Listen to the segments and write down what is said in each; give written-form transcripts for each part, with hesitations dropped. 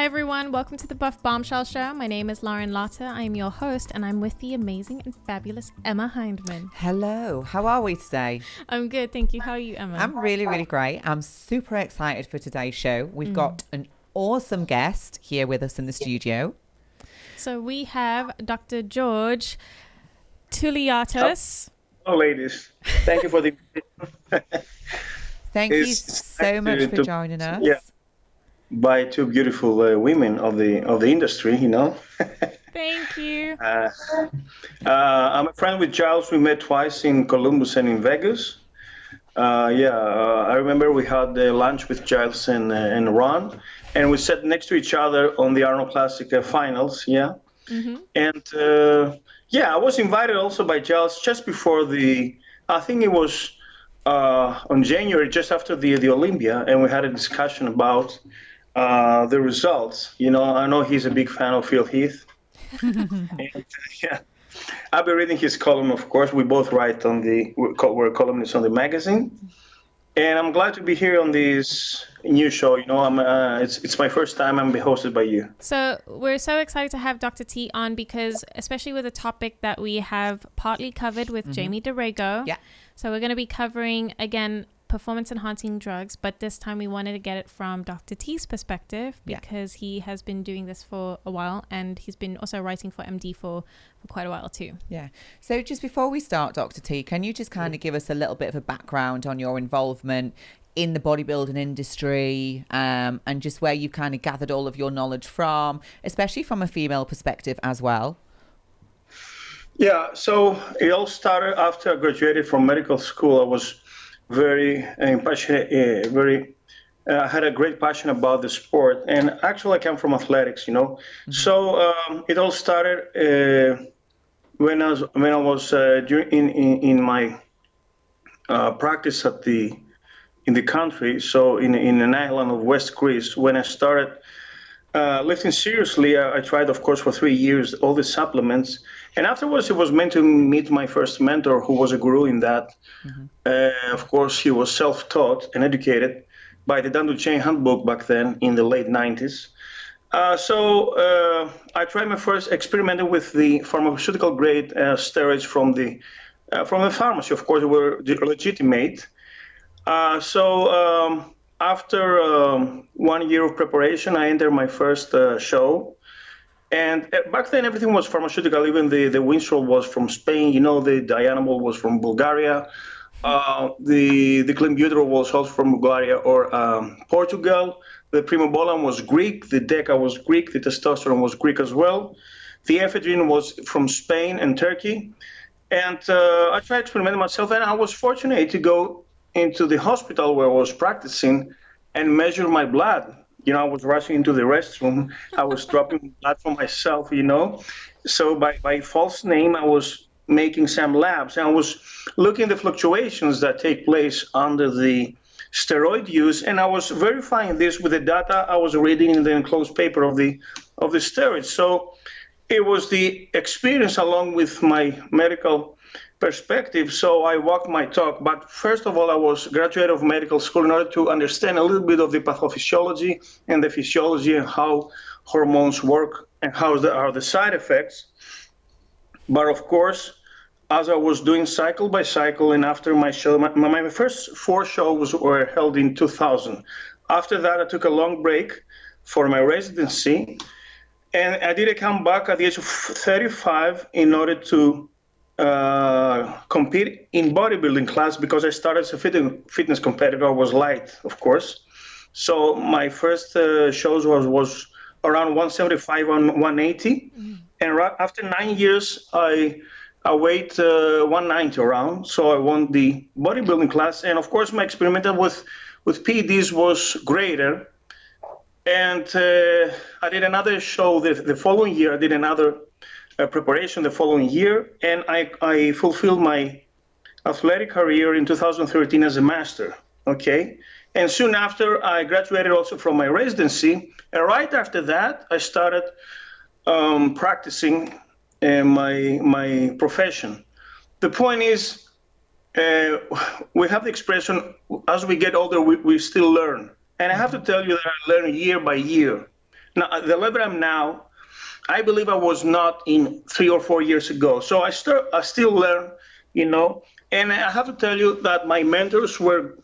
Hi everyone, welcome to the Bombshell show. My name is Lauren Lotta. I am your host and I'm with the amazing and fabulous Emma Hyndman. Hello, how are we today? I'm good, thank you. How are you, Emma? I'm really, really great. I'm super excited for today's show. We've got an awesome guest here with us in the studio. So we have Dr. George Touliatos. Hello, ladies. Thank you for the Thank you so much for joining us. Yeah, by two beautiful women of the industry, you know. Thank you. I'm a friend with Giles. We met twice in Columbus and in Vegas. I remember we had lunch with Giles and Ron, and we sat next to each other on the Arnold Classic finals. Yeah. Mm-hmm. And I was invited also by Giles just before I think it was on January, just after the Olympia, and we had a discussion about the results. You know, I know he's a big fan of Phil Heath. And, I've been reading his column, of course. We both write we're columnists on the magazine. And I'm glad to be here on this new show. You know, it's my first time I'm being hosted by you. So we're so excited to have Dr. T on because, especially with a topic that we have partly covered with Jamie DeRego. Yeah. So we're going to be covering, again, performance-enhancing drugs, but this time we wanted to get it from Dr. T's perspective because he has been doing this for a while and he's been also writing for MD for quite a while too. Yeah. So just before we start, Dr. T, can you just kind of give us a little bit of a background on your involvement in the bodybuilding industry and just where you kind of gathered all of your knowledge from, especially from a female perspective as well? Yeah, so it all started after I graduated from medical school. I was very passionate, I had a great passion about the sport, and actually I come from athletics, you know. Mm-hmm. So it all started when I was in my practice in the country, so in an island of West Greece. When I started lifting seriously, I tried, of course, for 3 years all the supplements. And afterwards, it was meant to meet my first mentor, who was a guru in that. Mm-hmm. Of course, he was self-taught and educated by the Down to Chain handbook back then in the late 90s. So I tried my first experimenting with the pharmaceutical grade steroids from the pharmacy. Of course, they were legitimate. So after 1 year of preparation, I entered my first show. And back then, everything was pharmaceutical. Even the Winstrol was from Spain. You know, the Dianabol was from Bulgaria. The Clenbuterol was also from Bulgaria or Portugal. The Primobolan was Greek. The Deca was Greek. The Testosterone was Greek as well. The ephedrine was from Spain and Turkey. And I tried experimenting myself, and I was fortunate to go into the hospital where I was practicing and measure my blood. You know, I was rushing into the restroom. I was dropping blood for myself, you know. So by false name, I was making some labs. And I was looking at the fluctuations that take place under the steroid use. And I was verifying this with the data I was reading in the enclosed paper of the steroids. So it was the experience along with my medical perspective. So I walked my talk. But first of all, I was graduate of medical school in order to understand a little bit of the pathophysiology and the physiology and how hormones work and how are the side effects. But of course, as I was doing cycle by cycle, and after my show, my first 4 shows were held in 2000. After that, I took a long break for my residency. And I did come back at the age of 35 in order to compete in bodybuilding class, because I started as a fitness competitor. I was light, of course. So my first shows was around 175 and 180. Mm-hmm. And after 9 years, I weighed 190 around. So I won the bodybuilding class. And of course, my experimental with PEDs was greater. And I did another show the following year. I did another preparation the following year, and I fulfilled my athletic career in 2013 as a master, okay? And soon after, I graduated also from my residency, and right after that, I started practicing my profession. The point is, we have the expression, as we get older, we still learn. And I have to tell you that I learn year by year. Now, at the level I'm now, I believe I was not in 3 or 4 years ago. So I still learn, and I have to tell you that my mentors were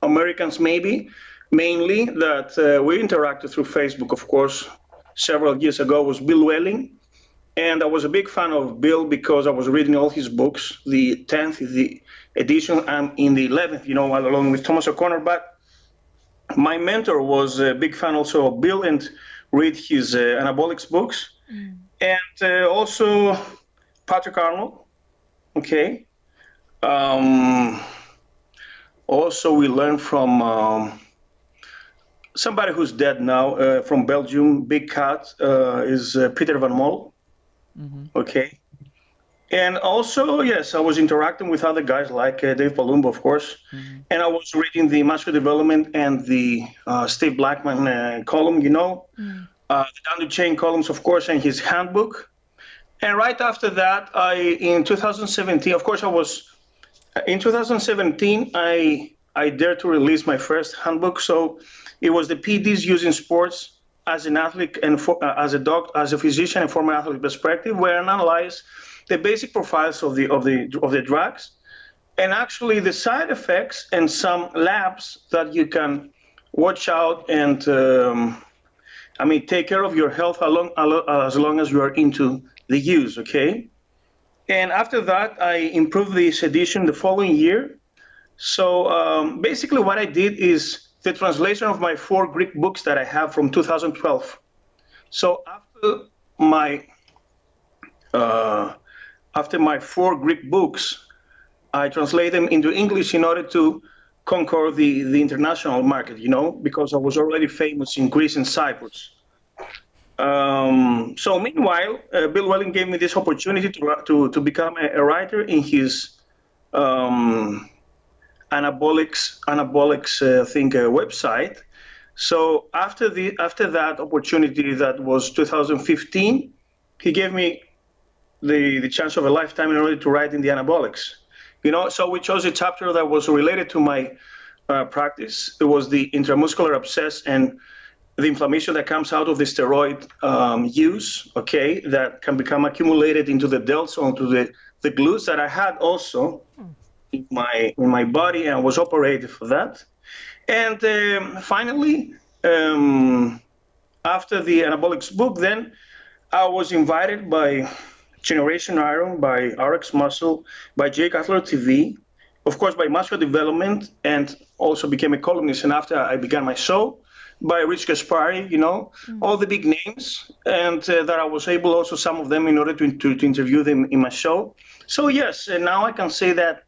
Americans, mainly that we interacted through Facebook, of course, several years ago. Was Bill Welling. And I was a big fan of Bill because I was reading all his books. The 10th the edition. I'm in the 11th, along with Thomas O'Connor. But my mentor was a big fan also of Bill and read his anabolics books. And also Patrick Arnold. Okay. Also, we learned from somebody who's dead now, from Belgium, big cat, is Peter Van Mol. Okay. And also, yes, I was interacting with other guys like Dave Palumbo, of course. And I was reading the Muscular Development and the Steve Blackman column, the Down the Chain columns, of course, and his handbook. And right after that, in 2017, of course, in 2017, I dared to release my first handbook. So it was the PDs using sports as an athlete and as a doctor, as a physician and former athlete perspective, where I analyze the basic profiles of the drugs, and actually the side effects and some labs that you can watch out and take care of your health as long as you are into the use. Okay. And after that, I improved this edition the following year. So basically what I did is the translation of my 4 Greek books that I have from 2012. So after my 4 Greek books, I translate them into English in order to conquer the international market, because I was already famous in Greece and Cyprus. So meanwhile, Bill Welling gave me this opportunity to become a writer in his anabolics website. So after that opportunity, that was 2015, he gave me the chance of a lifetime in order to write in the anabolics. So we chose a chapter that was related to my practice. It was the intramuscular abscess and the inflammation that comes out of the steroid use, okay, that can become accumulated into the delts or into the glutes that I had also in my body, and I was operated for that. And finally, after the anabolics book, then I was invited by Generation Iron, by RX Muscle, by Jay Cutler TV, of course by Muscular Development, and also became a columnist. And after I began my show, by Rich Gaspari, all the big names, and that I was able also, some of them, in order to interview them in my show. So yes, and now I can say that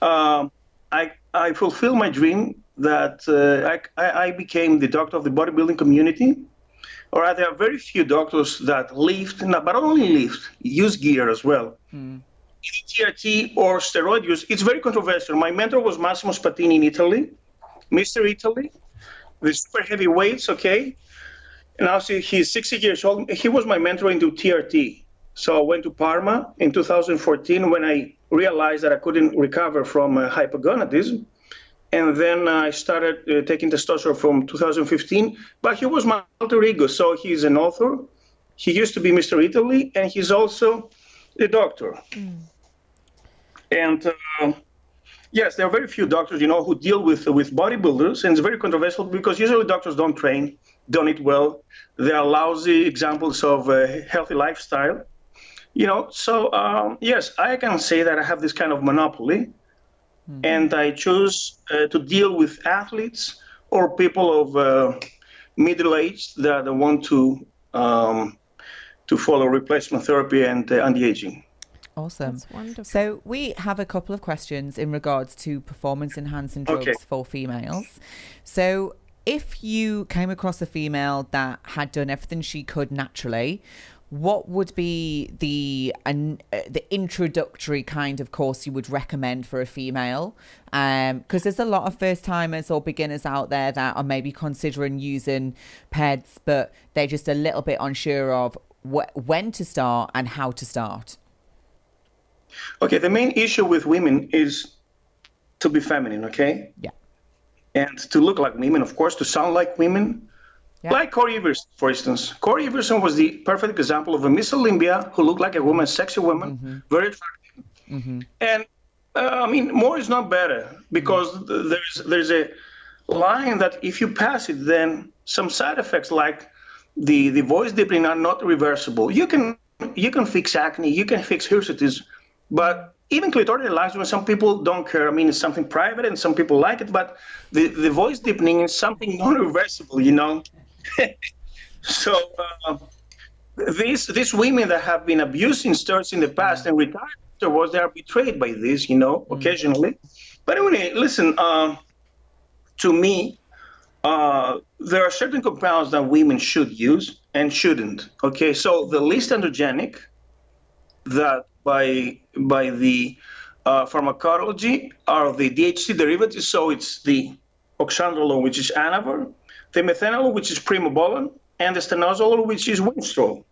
I fulfilled my dream, that I became the doctor of the bodybuilding community. All right, there are very few doctors that lift, but not only lift, use gear as well. TRT or steroid use, it's very controversial. My mentor was Massimo Spatini in Italy, Mr. Italy, the super heavy weights, okay? And now he's 60 years old. He was my mentor into TRT. So I went to Parma in 2014 when I realized that I couldn't recover from hypogonadism. And then I started taking testosterone from 2015. But he was my alter ego. So he's an author. He used to be Mr. Italy, and he's also a doctor. And yes, there are very few doctors, who deal with bodybuilders, and it's very controversial because usually doctors don't train, don't eat well. They are lousy examples of a healthy lifestyle, So yes, I can say that I have this kind of monopoly, and I choose to deal with athletes or people of middle age that want to follow replacement therapy and anti-aging. Awesome. That's wonderful. So we have a couple of questions in regards to performance-enhancing drugs for females. So if you came across a female that had done everything she could naturally, what would be the introductory kind of course you would recommend for a female? Because there's a lot of first-timers or beginners out there that are maybe considering using Peds, but they're just a little bit unsure of when to start and how to start. Okay, the main issue with women is to be feminine, okay? Yeah. And to look like women, of course, to sound like women, Like Corey Everson, for instance. Corey Everson was the perfect example of a Miss Olympia who looked like a woman, sexy woman, very attractive. And I mean, more is not better, because there's a line that if you pass it, then some side effects like the voice deepening are not reversible. You can fix acne, you can fix hirsutism, but even clitoral enlargement, some people don't care. I mean, it's something private and some people like it, but the voice deepening is something non-reversible, you know? So these women that have been abusing steroids in the past and retired afterwards, they are betrayed by this, you know, occasionally. But anyway, listen, to me, there are certain compounds that women should use and shouldn't. Okay, so the least androgenic that by the pharmacology are the DHT derivatives. So it's the oxandrolone, which is Anavar, the methanolone, which is Primobolan, and the stanozolol, which is Winstrol.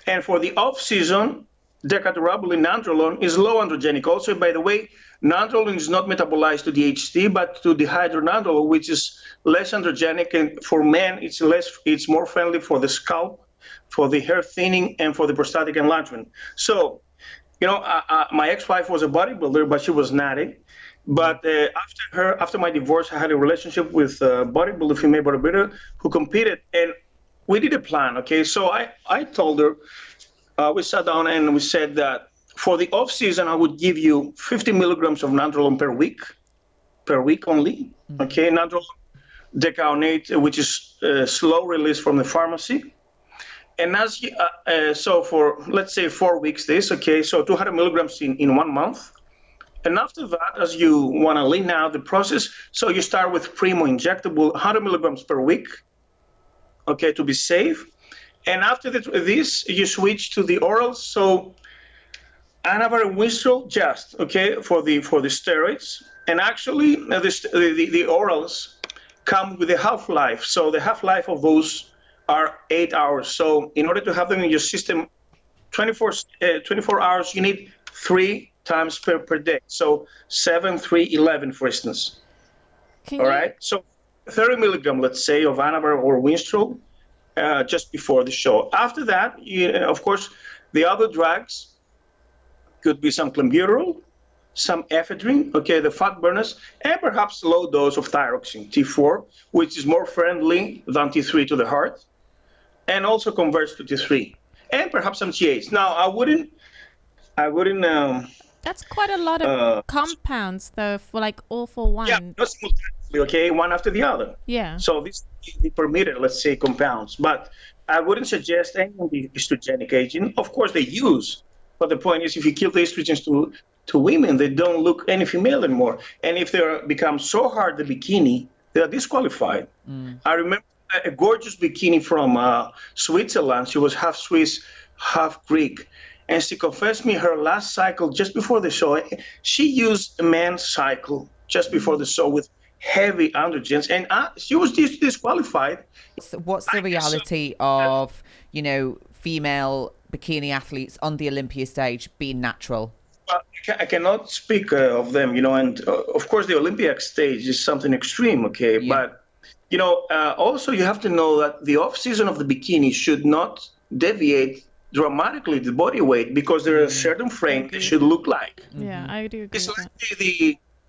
And for the off-season, decadurabolin nandrolone is low androgenic. Also, by the way, nandrolone is not metabolized to DHT, but to dihydronandrolone, which is less androgenic. And for men, it's more friendly for the scalp, for the hair thinning, and for the prostatic enlargement. So, you know, my ex-wife was a bodybuilder, but she was natty. But after my divorce, I had a relationship with a bodybuilder, female bodybuilder, who competed, and we did a plan. Okay, so I told her, we sat down and we said that for the off season, I would give you 50 milligrams of nandrolone per week only. Okay, nandrolone decaonate, which is slow release from the pharmacy. And as you, so for, let's say 4 weeks this, okay, so 200 milligrams in 1 month. And after that, as you want to lean out the process, so you start with Primo injectable, 100 milligrams per week, okay, to be safe. And after this, you switch to the orals. So Anavar and Winstrol just, okay, for the steroids. And actually, the orals come with a half-life. So the half-life of those are 8 hours. So in order to have them in your system 24 hours, you need 3 times per day. So 7, 3, 11, for instance. All right? So 30 milligram, let's say, of Anavar or Winstrol just before the show. After that, of course, the other drugs could be some clenbuterol, some ephedrine, okay, the fat burners, and perhaps a low dose of thyroxine, T4, which is more friendly than T3 to the heart, and also converts to T3, and perhaps some TH. Now, I wouldn't. That's quite a lot of compounds, though, for like all for one. Yeah, not simultaneously, okay, one after the other. Yeah. So this is the permitted, let's say, compounds, but I wouldn't suggest any of the estrogenic agent. Of course, they use, but the point is, if you give the estrogens to women, they don't look any female anymore. And if they become so hard, the bikini, they are disqualified. I remember a gorgeous bikini from Switzerland. She was half Swiss, half Greek. And she confessed me her last cycle just before the show. She used a man's cycle just before the show with heavy androgens, and she was disqualified. So what's the reality of, you know, female bikini athletes on the Olympia stage being natural? I cannot speak of them, you know, and of course the Olympic stage is something extreme, okay? Yeah. But, you know, also you have to know that the off-season of the bikini should not deviate dramatically the body weight, because there are a certain frame it should look like. Yeah, I do agree. It's like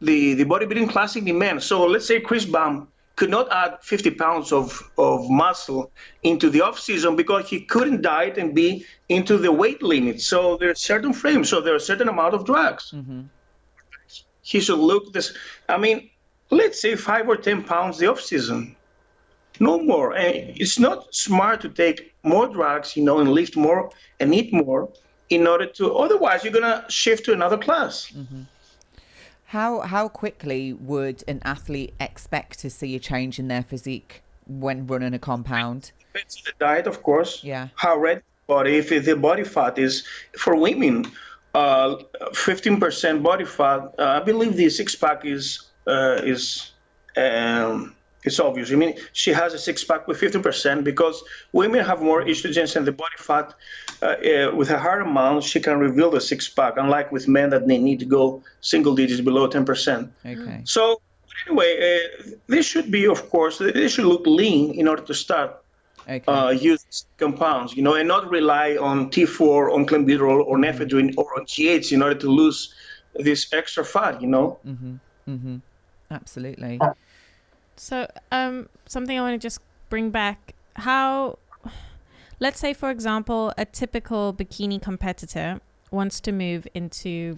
the bodybuilding classic in men. So let's say Chris Baum could not add 50 pounds of muscle into the off-season because he couldn't diet and be into the weight limit. So there are certain frames, so there are a certain amount of drugs. He should look this, I mean, let's say 5 or 10 pounds the off-season. No more. And it's not smart to take more drugs, you know, and lift more and eat more in order to, otherwise you're going to shift to another class. How quickly would an athlete expect to see a change in their physique when running a compound? It's the diet, of course. Yeah. How red body, if the body fat is, for women, 15% body fat, I believe the six-pack is it's obvious. I mean, she has a six-pack with 15% because women have more estrogens and the body fat. With a higher amount, she can reveal the six-pack, unlike with men that they need to go single digits below 10%. Okay. So Anyway, they should be, of course, they should look lean in order to start use compounds, and not rely on T4, on clenbuterol, or ephedrine, or on GH in order to lose this extra fat, Absolutely. So, something I want to just bring back, let's say, for example, a typical bikini competitor wants to move into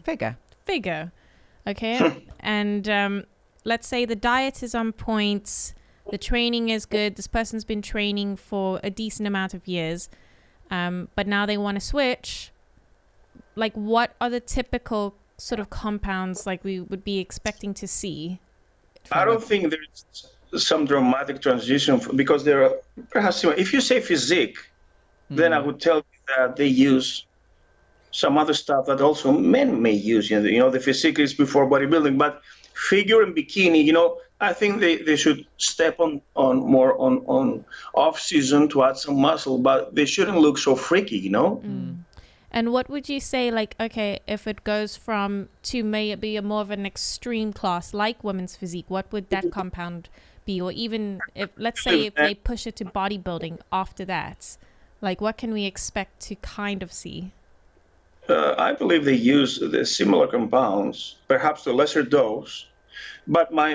figure, okay? And let's say the diet is on point, the training is good, this person's been training for a decent amount of years, but now they want to switch. Like, what are the typical sort of compounds like we would be expecting to see? I don't think there's some dramatic transition because there are perhaps, if you say physique, then I would tell you that they use some other stuff that also men may use. The physique is before bodybuilding, but figure and bikini, I think they should step on more on off season to add some muscle, but they shouldn't look so freaky, And what would you say, like, okay, if it goes from to maybe a more of an extreme class like women's physique, what would that compound be? Or even if, let's say, if they push it to bodybuilding after that, like, what can we expect to kind of see? I believe they use the similar compounds, perhaps to a lesser dose. But my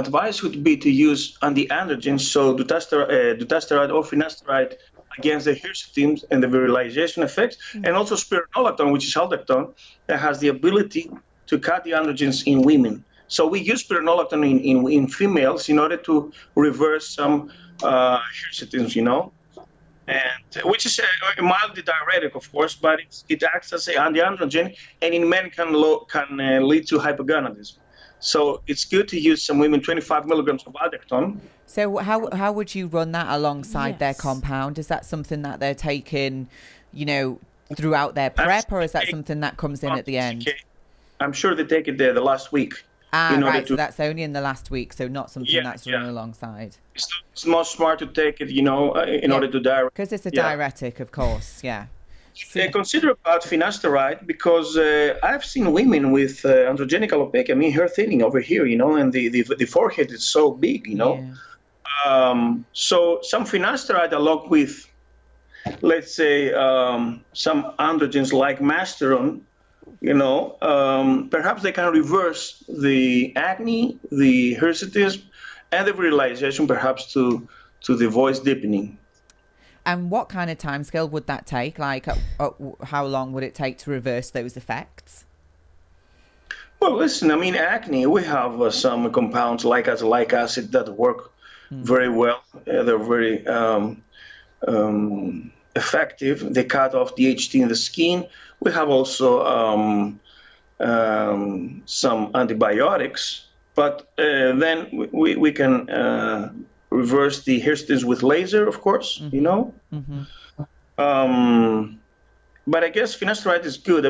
advice would be to use anti-androgens, so dutasteride or finasteride against the hirsutism and the virilization effects, and also spironolactone, which is aldactone, that has the ability to cut the androgens in women. So we use spironolactone in females in order to reverse some hirsutism, and which is a mildly diuretic, of course, but it acts as an anti-androgen, and in men can lead to hypogonadism. So it's good to use some women 25 milligrams of aldactone. So how would you run that alongside their compound? Is that something that they're taking, throughout their prep, or is that something that comes in at the end? I'm sure they take it there the last week. So that's only in the last week, so not something that's run alongside. It's more smart to take it, in order to diuretic. Because it's a diuretic, of course, Consider about finasteride, because I've seen women with androgenic alopecia, hair thinning over here, and the forehead is so big, So some finasteride along with, let's say, some androgens like masteron, perhaps they can reverse the acne, the hirsutism, and the virilization, perhaps to the voice deepening. And what kind of timescale would that take? Like, how long would it take to reverse those effects? Well, listen, acne, we have some compounds like azelaic acid that work very well. They're very effective. They cut off DHT in the skin. We have also some antibiotics, but then we can reverse the hirsutism with laser, of course, But I guess finasteride is good.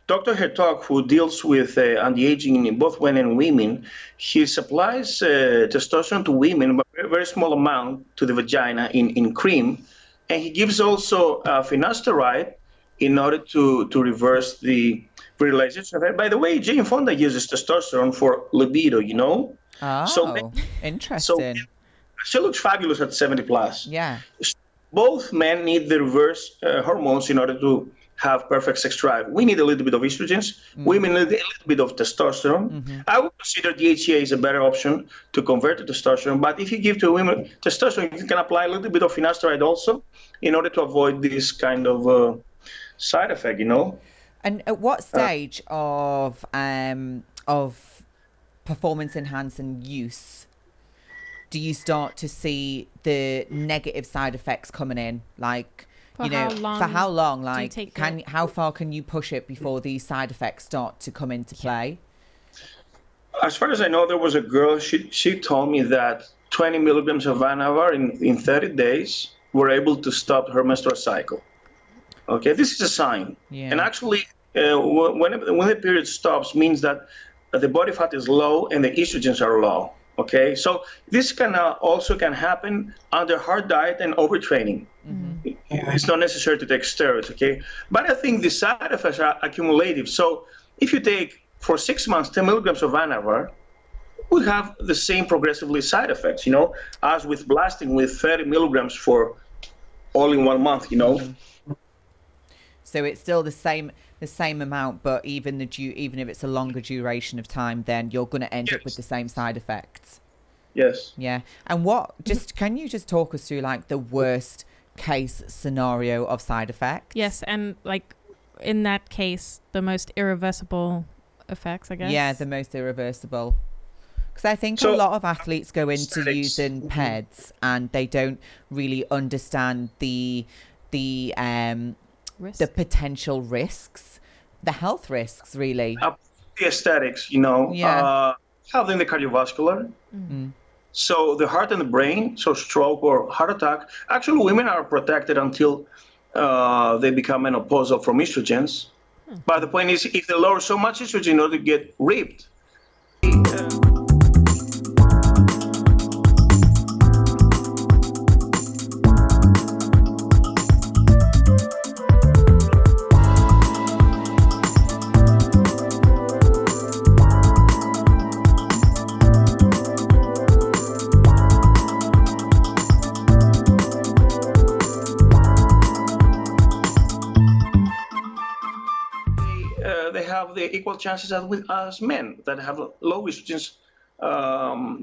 Dr. Hertog, who deals with anti-aging in both men and women, he supplies testosterone to women, but a very small amount to the vagina in cream. And he gives also finasteride in order to reverse the virilization. By the way, Jane Fonda uses testosterone for libido, Oh, so interesting. So she looks fabulous at 70 plus. Yeah. Both men need the reverse hormones in order to have perfect sex drive. We need a little bit of estrogens. Women need a little bit of testosterone. I would consider DHEA is a better option to convert to testosterone. But if you give to women testosterone, you can apply a little bit of finasteride also in order to avoid this kind of side effect, And at what stage of performance enhancing use do you start to see the negative side effects coming in? Like, for how long? Like, how far can you push it before these side effects start to come into play? As far as I know, there was a girl, she told me that 20 milligrams of Anavar in 30 days were able to stop her menstrual cycle. Okay, this is a sign. Yeah. And actually, when the period stops, means that the body fat is low and the estrogens are low. Okay, so this can also happen under hard diet and overtraining. It's not necessary to take steroids, okay? But I think the side effects are accumulative. So if you take for 6 months, 10 milligrams of Anavar would have the same progressively side effects, as with blasting with 30 milligrams for all in 1 month, So it's still the same amount, but even if it's a longer duration of time, then you're going to end up with the same side effects. Yes. Yeah. And can you just talk us through like the worst case scenario of side effects? Yes, and like in that case, the most irreversible effects, I guess. Yeah, the most irreversible. Because I think a lot of athletes go into using Peds and they don't really understand the potential risks, the health risks, really. The aesthetics, having the cardiovascular. Mm-hmm. So the heart and the brain, so stroke or heart attack. Actually, women are protected until they become menopausal from estrogens. But the point is, if they lower so much estrogen, they get ripped. They have the equal chances as men that have low estrogens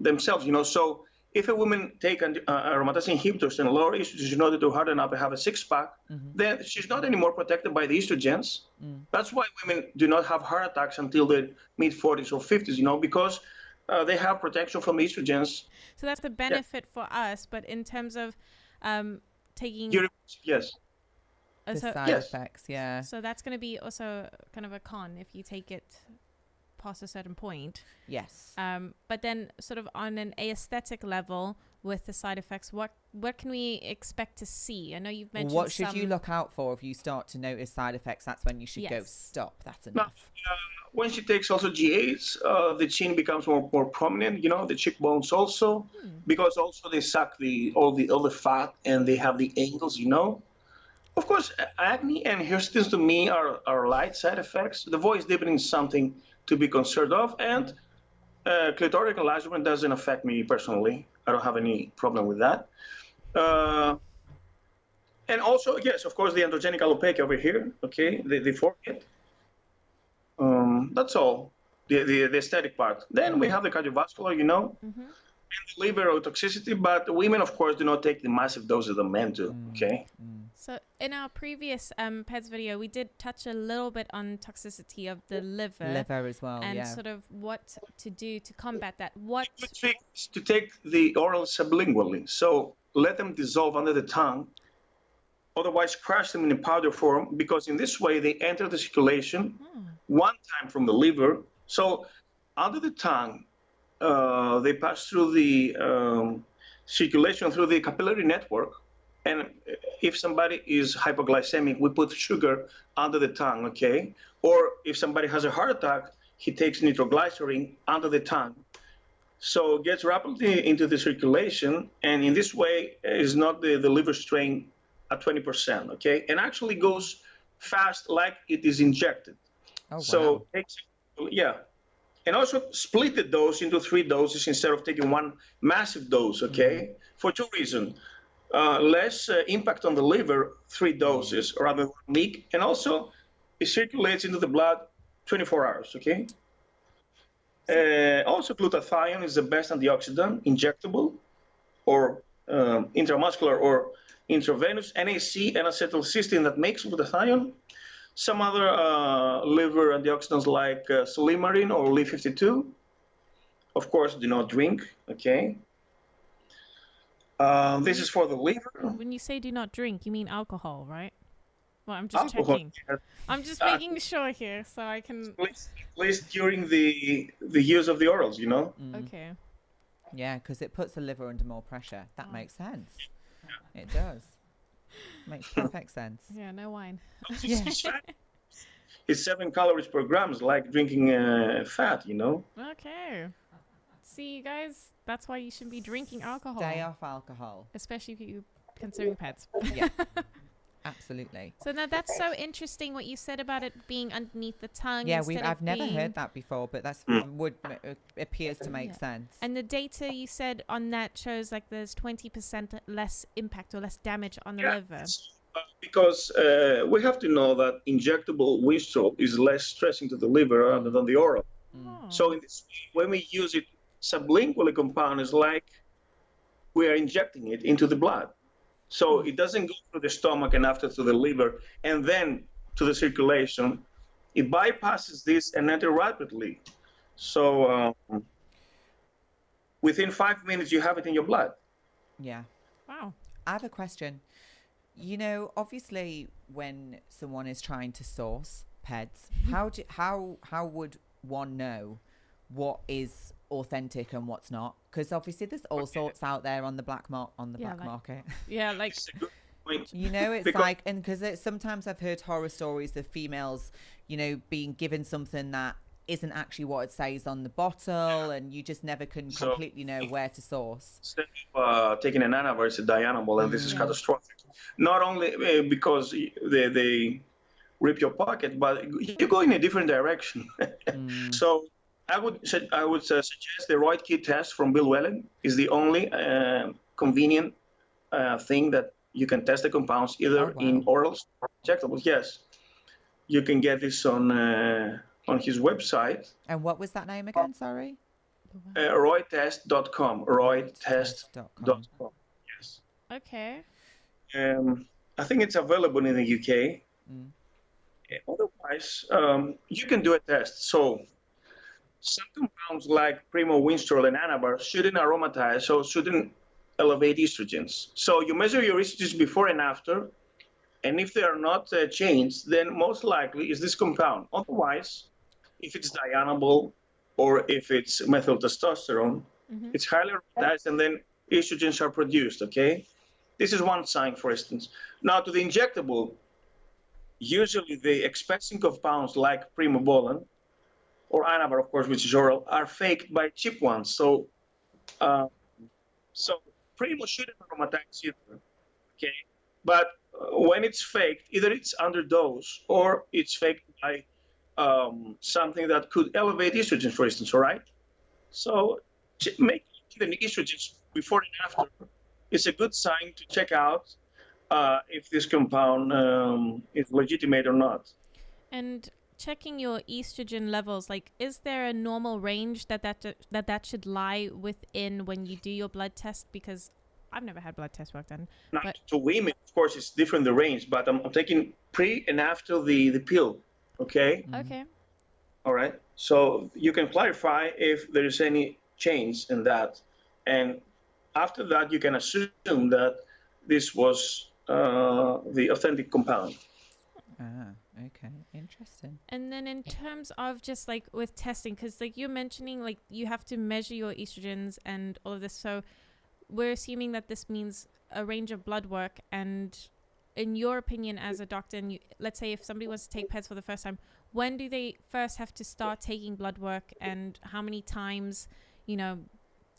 themselves, So if a woman take aromatase inhibitors and lower estrogens in order to harden up and have a six-pack, then she's not anymore protected by the estrogens. That's why women do not have heart attacks until the mid-40s or 50s, because they have protection from estrogens. So that's the benefit for us, but in terms of taking... Yes. The side effects, yeah. So that's going to be also kind of a con if you take it past a certain point. Yes. But then sort of on an aesthetic level with the side effects, what can we expect to see? I know you've mentioned what should you look out for if you start to notice side effects? That's when you should go, stop, that's enough. When she takes also GAs, the chin becomes more prominent, the cheekbones also, because also they suck all the fat and they have the angles, Of course, acne and hirsutism to me are light side effects. The voice deepening is something to be concerned of, and clitoric enlargement doesn't affect me personally. I don't have any problem with that. And also, yes, of course, the androgenic alopecia over here, okay, the forehead. That's all, the aesthetic part. Then we have the cardiovascular, and the liver or toxicity, but women, of course, do not take the massive doses that men do, okay? So in our previous Peds video, we did touch a little bit on toxicity of the liver. Liver as well, and sort of what to do to combat that. The trick is to take the oral sublingually. So let them dissolve under the tongue. Otherwise, crush them in a powder form, because in this way, they enter the circulation one time from the liver. So under the tongue, they pass through the circulation through the capillary network. And if somebody is hypoglycemic, we put sugar under the tongue, okay? Or if somebody has a heart attack, he takes nitroglycerin under the tongue. So it gets rapidly into the circulation, and in this way, is not the liver strain at 20%, okay? And actually goes fast like it is injected. Oh, wow. So, and also split the dose into 3 doses instead of taking one massive dose, okay? For 2 reasons. Less impact on the liver, 3 doses rather than 1 week, and also it circulates into the blood 24 hours, okay? Also, glutathione is the best antioxidant, injectable or intramuscular or intravenous, NAC and acetylcysteine that makes glutathione. Some other liver antioxidants like silymarin or Li52. Of course, do not drink, okay? This is for the liver. When you say do not drink, you mean alcohol, right? Well, I'm just Alcohol, checking. I'm just making sure here so I can... At least during the use of the orals, Okay. Yeah, because it puts the liver under more pressure. That makes sense. It does. Makes perfect sense. Yeah, no wine. It's 7 calories per gram, like drinking fat, Okay. See, you guys, that's why you shouldn't be drinking alcohol. Stay off alcohol. Especially if you're consuming Peds. Yeah. Absolutely. So now that's so interesting what you said about it being underneath the tongue. Yeah, I've never heard that before, but that's appears to make sense. And the data you said on that shows like there's 20% less impact or less damage on the liver. Because we have to know that injectable winstrol is less stressing to the liver rather than the oral. So in this, when we use it sublingually compound, it's like we are injecting it into the blood. So it doesn't go through the stomach and after to the liver and then to the circulation. It bypasses this and enters rapidly. So within 5 minutes, you have it in your blood. Yeah. Wow. I have a question. You know, obviously, when someone is trying to source Peds, how would one know what is authentic and what's not? Because obviously there's all sorts out there on the black market. Yeah, like you know, it's like, and because sometimes I've heard horror stories of females, you know, being given something that isn't actually what it says on the bottle, and you just never can completely know where to source. Instead of taking an anavar, it's a dianabol, and this is catastrophic. Not only because they rip your pocket, but you go in a different direction. So I would suggest the Royd kit test from Bill Whelan is the only convenient thing that you can test the compounds either in orals or injectables. Yes, you can get this on his website. And what was that name again? Sorry. RoydTest.com. RoydTest.com. Yes. Okay. I think it's available in the UK. Otherwise, you can do a test. So some compounds like Primo, Winstrol, and Anabar shouldn't aromatize, so shouldn't elevate estrogens. So you measure your estrogens before and after, and if they are not changed, then most likely is this compound. Otherwise, if it's dianabol or if it's methyl testosterone, it's highly aromatized, and then estrogens are produced, okay? This is one sign, for instance. Now, to the injectable, usually the expensive compounds like Primobolan or Anavar, of course, which is oral, are faked by cheap ones. So Primo shouldn't aromatize either, okay? But when it's faked, either it's underdosed or it's faked by something that could elevate estrogen, for instance, all right? So make the estrogens before and after. It's a good sign to check out if this compound is legitimate or not. And checking your estrogen levels, like, is there a normal range that should lie within when you do your blood test? Because I've never had blood test work done. Now, to women, of course, it's different, the range, but I'm taking pre and after the pill, okay? Okay. All right. So you can clarify if there is any change in that. And after that, you can assume that this was the authentic compound. Okay, interesting. And then in terms of just like with testing, because like you're mentioning, like you have to measure your estrogens and all of this. So we're assuming that this means a range of blood work. And in your opinion as a doctor, and let's say if somebody wants to take Peds for the first time, when do they first have to start taking blood work, and how many times, you know?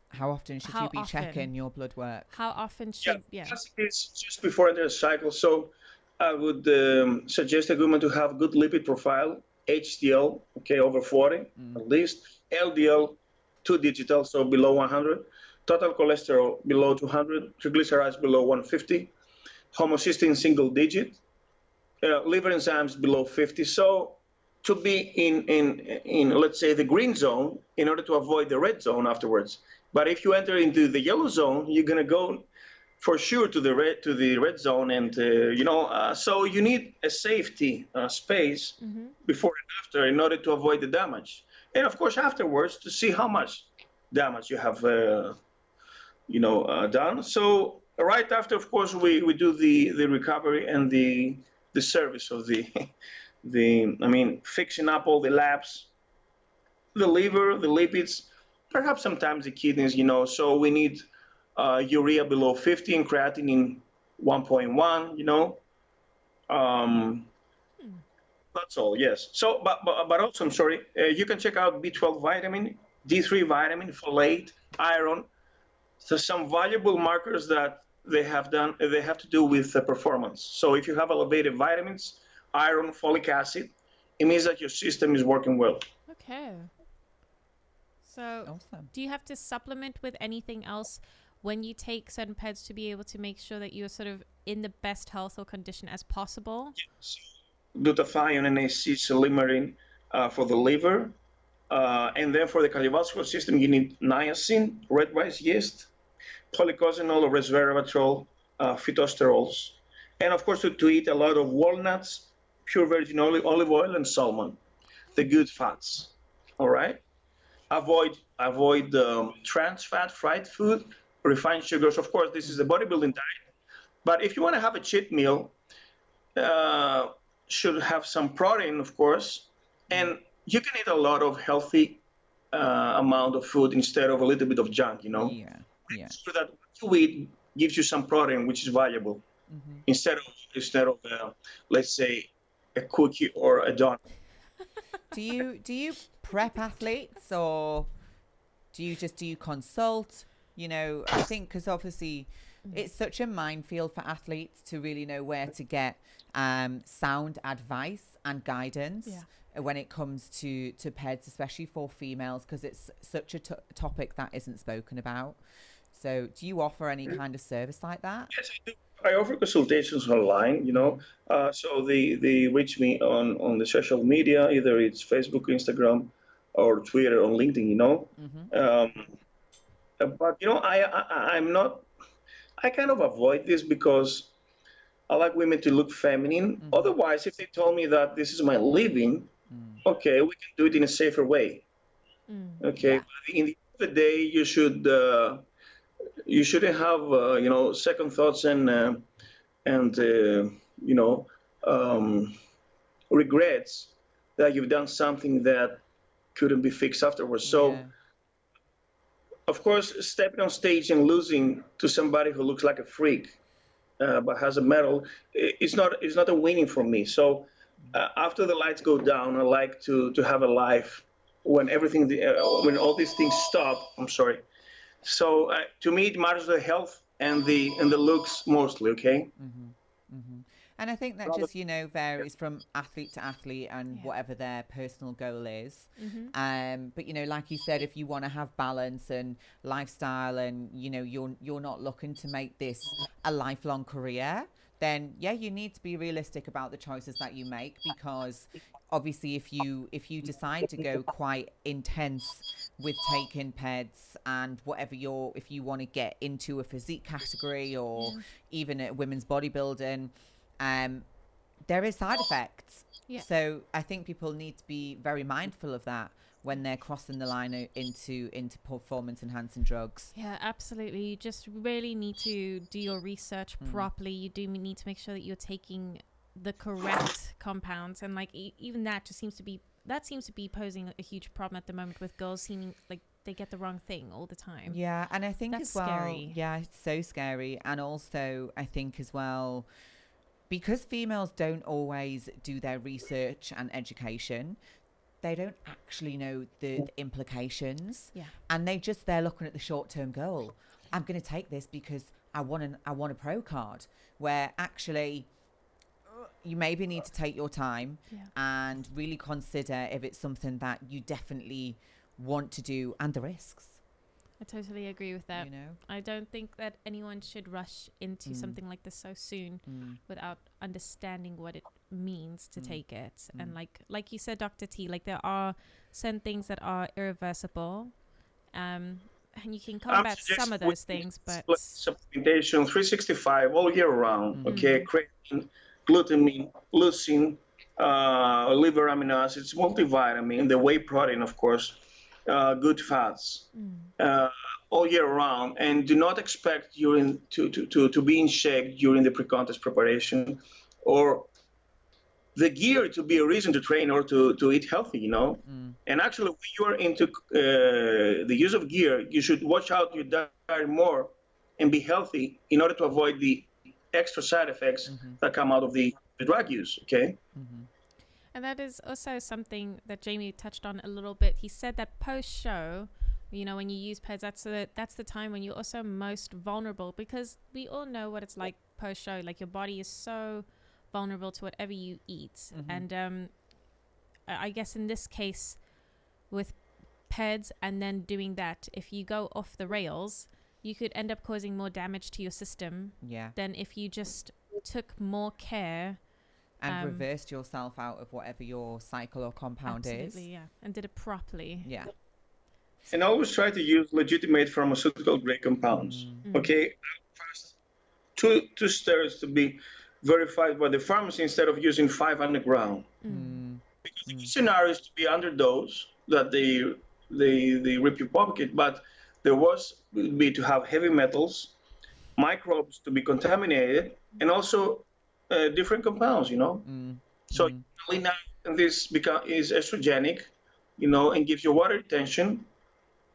How often should you be checking your blood work? How often should, It's just before entering the cycle. So I would suggest a woman to have good lipid profile, HDL, okay, over 40 at least, LDL, 2 digital, so below 100, total cholesterol below 200, triglycerides below 150, homocysteine single digit, liver enzymes below 50. So to be in let's say the green zone in order to avoid the red zone afterwards. But if you enter into the yellow zone, you're gonna go for sure to the red zone, and so you need a safety space before and after in order to avoid the damage, and of course afterwards to see how much damage you have done. So right after, of course, we do the recovery and the service of fixing up all the labs, the liver, the lipids, perhaps sometimes the kidneys, so we need urea below 50 and creatinine 1.1, that's all, yes. So, but also, I'm sorry, you can check out B12 vitamin, D3 vitamin, folate, iron. So some valuable markers that they have to do with performance. So if you have elevated vitamins, iron, folic acid, it means that your system is working well. Okay. So Awesome. do you have to supplement with anything else when you take certain Peds to be able to make sure that you're sort of in the best health or condition as possible? Yes. Glutathione and acetylcysteine for the liver. And then for the cardiovascular system, you need niacin, red rice yeast, polycosanol or resveratrol, phytosterols. And of course, to eat a lot of walnuts, pure virgin olive oil, and salmon, the good fats. All right? Avoid trans fat, fried food, refined sugars. Of course, this is the bodybuilding diet. But if you want to have a cheat meal, should have some protein, of course, and you can eat a lot of healthy amount of food instead of a little bit of junk, Yeah. So that what you eat gives you some protein, which is valuable, instead of let's say a cookie or a donut. Do you prep athletes, or do you consult? I think because obviously it's such a minefield for athletes to really know where to get sound advice and guidance when it comes to Peds, especially for females, because it's such a topic that isn't spoken about. So do you offer any kind of service like that? Yes, I do. I offer consultations online, so they reach me on the social media, either it's Facebook, Instagram, or Twitter, or LinkedIn, But, I'm not, I kind of avoid this because I like women to look feminine. Otherwise, if they told me that this is my living, okay, we can do it in a safer way. Okay, but in the end of the day, you shouldn't have second thoughts and regrets that you've done something that couldn't be fixed afterwards. So, of course, stepping on stage and losing to somebody who looks like a freak but has a medal is not a winning for me. So after the lights go down, I like to have a life when when all these things stop. I'm sorry. So to me, it matters the health and the looks mostly. Okay. And I think that just varies from athlete to athlete and whatever their personal goal is. But like you said, if you want to have balance and lifestyle, and you're not looking to make this a lifelong career, then you need to be realistic about the choices that you make, because obviously if you decide to go quite intense with taking Peds and whatever if you want to get into a physique category or even at women's bodybuilding, there is side effects. So I think people need to be very mindful of that when they're crossing the line into performance enhancing drugs. Yeah, absolutely. You just really need to do your research properly. You do need to make sure that you're taking the correct compounds, and even that just seems to be posing a huge problem at the moment with girls seeming like they get the wrong thing all the time. Yeah, and I think that's as well, scary. Yeah, it's so scary. And also I think as well, because females don't always do their research and education, they don't actually know the implications. And they're looking at the short-term goal. I'm going to take this because I want a pro card, where actually you maybe need to take your time and really consider if it's something that you definitely want to do, and the risks. I totally agree with that. I don't think that anyone should rush into something like this so soon without understanding what it means to take it. And like you said, Dr. T, there are certain things that are irreversible, and you can combat some of those things, but supplementation 365 all year round. Okay, creatine, glutamine, leucine, liver amino acids, multivitamin, the whey protein, of course. Good fats all year round, and do not expect to be in shape during the pre-contest preparation, or the gear to be a reason to train or to eat healthy. And actually, when you are into the use of gear, you should watch out your diet more and be healthy in order to avoid the extra side effects that come out of the drug use. Okay. And that is also something that Jamie touched on a little bit. He said that post-show, You know, when you use Peds, that's the time when you're also most vulnerable, because we all know what it's like post-show. Like, your body is so vulnerable to whatever you eat. And I guess in this case with Peds and then doing that, if you go off the rails, you could end up causing more damage to your system than if you just took more care and reversed yourself out of whatever your cycle or compound is. And did it properly. And always try to use legitimate pharmaceutical grade compounds. Okay, first, two steroids to be verified by the pharmacy instead of using 5 underground. Because the scenario is to be underdose, that they rip your pocket, but there would be to have heavy metals, microbes to be contaminated, and also different compounds, you know. So now this is estrogenic, you know, and gives you water retention.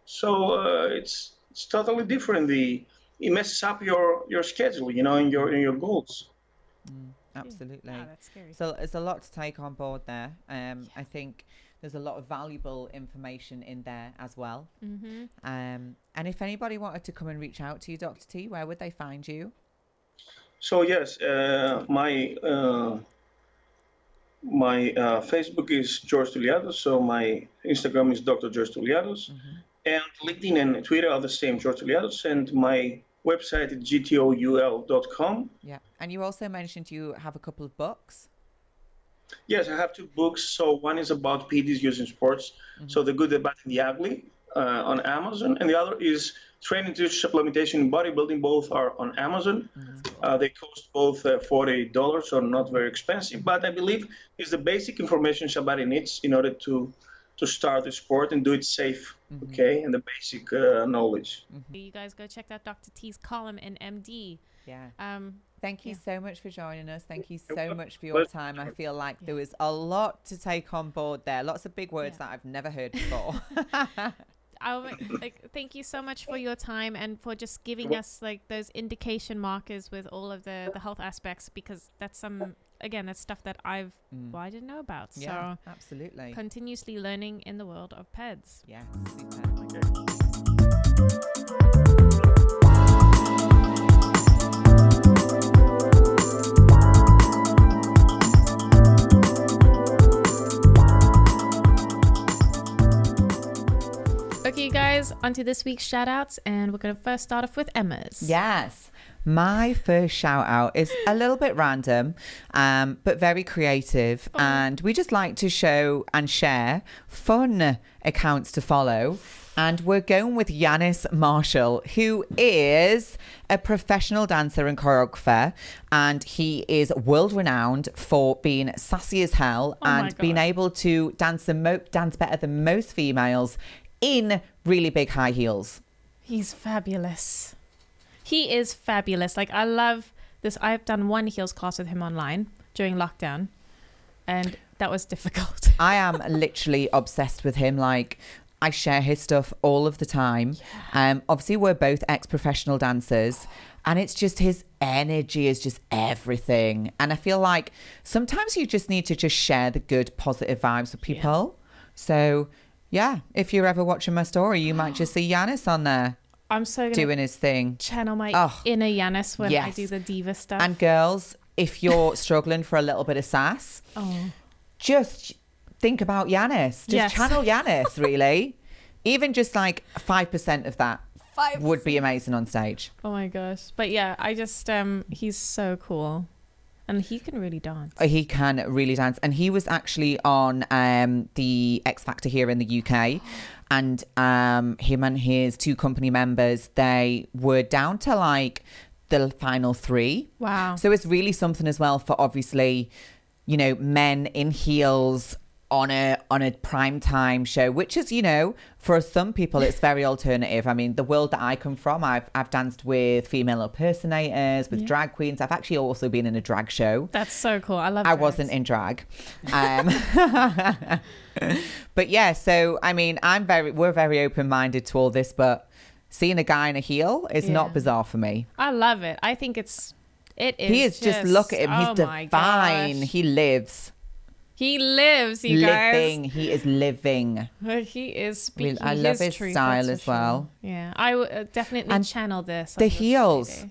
So it's totally different. It messes up your schedule, you know, and your goals. Absolutely. Wow, that's scary. So there's a lot to take on board there. I think there's a lot of valuable information in there as well. And if anybody wanted to come and reach out to you, Dr. T, where would they find you? So yes, my Facebook is George Touliatos. So my Instagram is Dr. George Touliatos, and LinkedIn and Twitter are the same, George Touliatos, and my website is gtoul.com. Yeah, and you also mentioned you have a couple of books. Yes, I have 2 books. So one is about Peds using sports, so the good, the bad, and the ugly, on Amazon, and the other is Training to Supplementation in Bodybuilding. Both are on Amazon. They cost both $48, so not very expensive, but I believe it's the basic information somebody needs in order to start the sport and do it safe, okay, and the basic knowledge. You guys go check out Dr. T's column in MD. Thank you so much for joining us. Thank you so much for your time. I feel like there was a lot to take on board there. Lots of big words that I've never heard before. Thank you so much for your time and for just giving us like those indication markers with all of the health aspects, because that's that's stuff that I didn't know about. So absolutely. Continuously learning in the world of Peds. Yeah. Okay, guys, on to this week's shout-outs, and we're going to first start off with Emma's. Yes. My first shout out is a little bit random, but very creative. And we just like to show and share fun accounts to follow. And we're going with Yanis Marshall, who is a professional dancer and choreographer. And he is world renowned for being sassy as hell and being able to dance better than most females in really big high heels. He's fabulous. He is fabulous. Like, I love this. I've done one heels class with him online during lockdown, and that was difficult. I am literally obsessed with him. Like, I share his stuff all of the time. Obviously, we're both ex-professional dancers, and it's just his energy is just everything. And I feel like sometimes you just need to just share the good, positive vibes with people. So, yeah, if you're ever watching my story, you might just see Yanis on there. I'm so gonna doing his thing. Channel my inner Yanis when I do the diva stuff. And girls, if you're struggling for a little bit of sass, just think about Yanis. Just channel Yanis, really. Even just like 5% of that would be amazing on stage. Oh my gosh. But yeah, I just he's so cool. And he can really dance. He can really dance. And he was actually on the X Factor here in the UK. And him and his 2 company members, they were down to like the final 3. Wow. So it's really something as well for obviously, you know, men in heels on a prime time show, which is, you know, for some people it's very alternative. I mean, the world that I come from, I've danced with female impersonators, with drag queens. I've actually also been in a drag show. That's so cool. I love. I wasn't in drag. But yeah, so I mean, we're very open-minded to all this, but seeing a guy in a heel is not bizarre for me. I love it. I think it is. He is just look at him. He's divine. He lives. He lives, you guys. Living. He is living. He is speaking I love his truth, style that's as for sure. well. Yeah, I would definitely And channel this. The heels.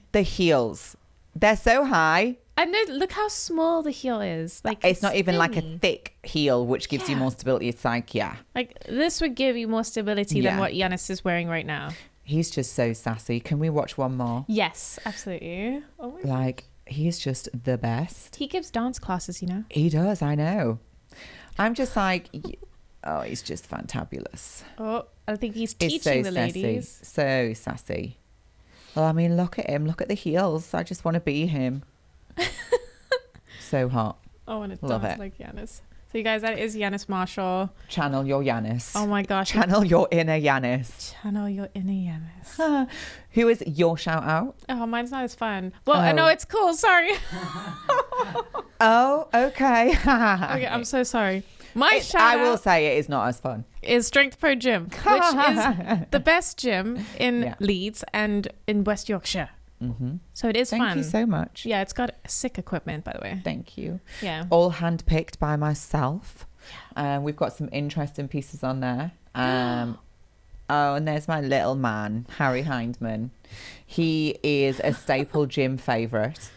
They're so high. And look how small the heel is. Like It's not even like a tiny. thick heel, which gives you more stability. It's like, yeah. Like this would give you more stability than Yeah. what Giannis is wearing right now. He's just so sassy. Can we watch one more? Yes, absolutely. Oh my God. Like, he's just the best. He gives dance classes, you know. He does, I know. I'm just like, oh, he's just fantabulous. Oh, I think he's He's teaching so the sassy. ladies. So sassy. Well, I mean, look at him. Look at the heels. I just want to be him. So hot. I want to Love dance it. like Giannis. So you guys, that is Giannis Marshall. Channel your Giannis. Oh my gosh. Channel your inner Giannis. Channel your inner Giannis. Who is your shout out? Oh, mine's not as fun. Well, I know Oh. it's cool. Sorry. Oh, okay. Okay, I'm so sorry. My shout I will out say it is not as fun. is Strength Pro Gym, which is the best gym in Yeah. Leeds and in West Yorkshire. Mm-hmm. So it is Thank fun. you so much. Yeah, it's got sick equipment, by the way. Thank you. Yeah. All handpicked by myself. We've got some interesting pieces on there. Oh, and there's my little man, Harry Hyndman. He is a staple gym favourite.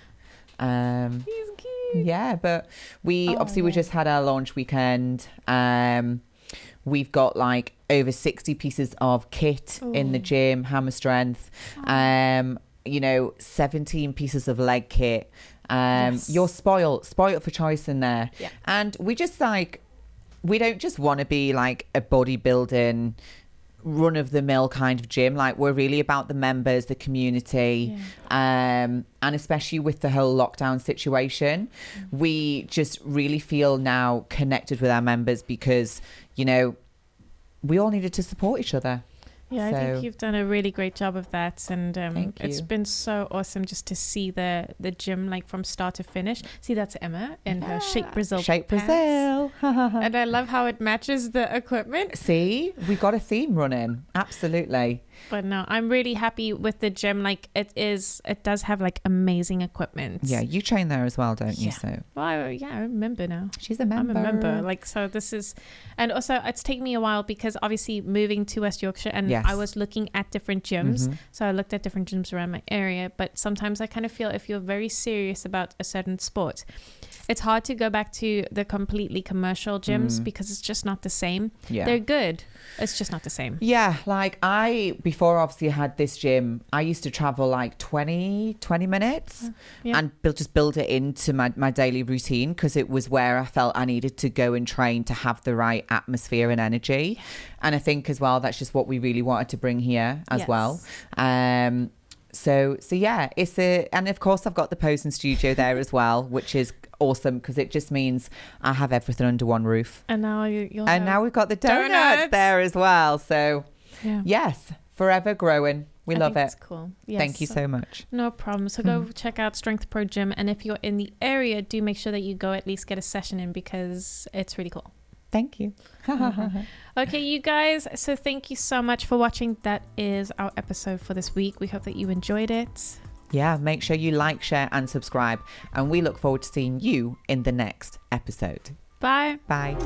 He's cute. Yeah, but we yeah. just had our launch weekend. We've got like over 60 pieces of kit in the gym, hammer strength. 17 pieces of leg kit. Yes. You're spoiled for choice in there. Yeah. And we just we don't just want to be like a bodybuilding run of the mill kind of gym. Like, we're really about the members, the community. And especially with the whole lockdown situation, we just really feel now connected with our members because, we all needed to support each other. Yeah, I So- think you've done a really great job of that, and Thank it's you. been so awesome just to see the gym like from start to finish. See, that's Emma in her Shape Brazil Shape pants. Brazil. And I love how it matches the equipment. See, we got a theme running. Absolutely. But no, I'm really happy with the gym. Like it does have like amazing equipment. Yeah, you train there as well, don't you? Yeah. So Well, I remember now. she's a member. I'm a member. Like, so this is, and also it's taken me a while because obviously moving to West Yorkshire and Yes. I was looking at different gyms. Mhm. So I looked at different gyms around my area, but sometimes I kind of feel if you're very serious about a certain sport, it's hard to go back to the completely commercial gyms because it's just not the same. Yeah. They're good. It's just not the same. Yeah, like before obviously I had this gym, I used to travel like 20 minutes Yeah. and just build it into my daily routine because it was where I felt I needed to go and train to have the right atmosphere and energy. And I think as well, that's just what we really wanted to bring here as Yes. well. So yeah, and of course I've got the posing studio there as well, which is awesome because it just means I have everything under one roof. And now you'll And have now we've got the donuts donuts. there as well. So Yeah. yes, forever growing. We I love think it. It's cool. Yes. Thank you so much. No problem. So go check out Strength Pro Gym. And if you're in the area, do make sure that you go at least get a session in because it's really cool. Thank you. Okay, you guys. So thank you so much for watching. That is our episode for this week. We hope that you enjoyed it. Yeah, make sure you like, share and subscribe. And we look forward to seeing you in the next episode. Bye. Bye.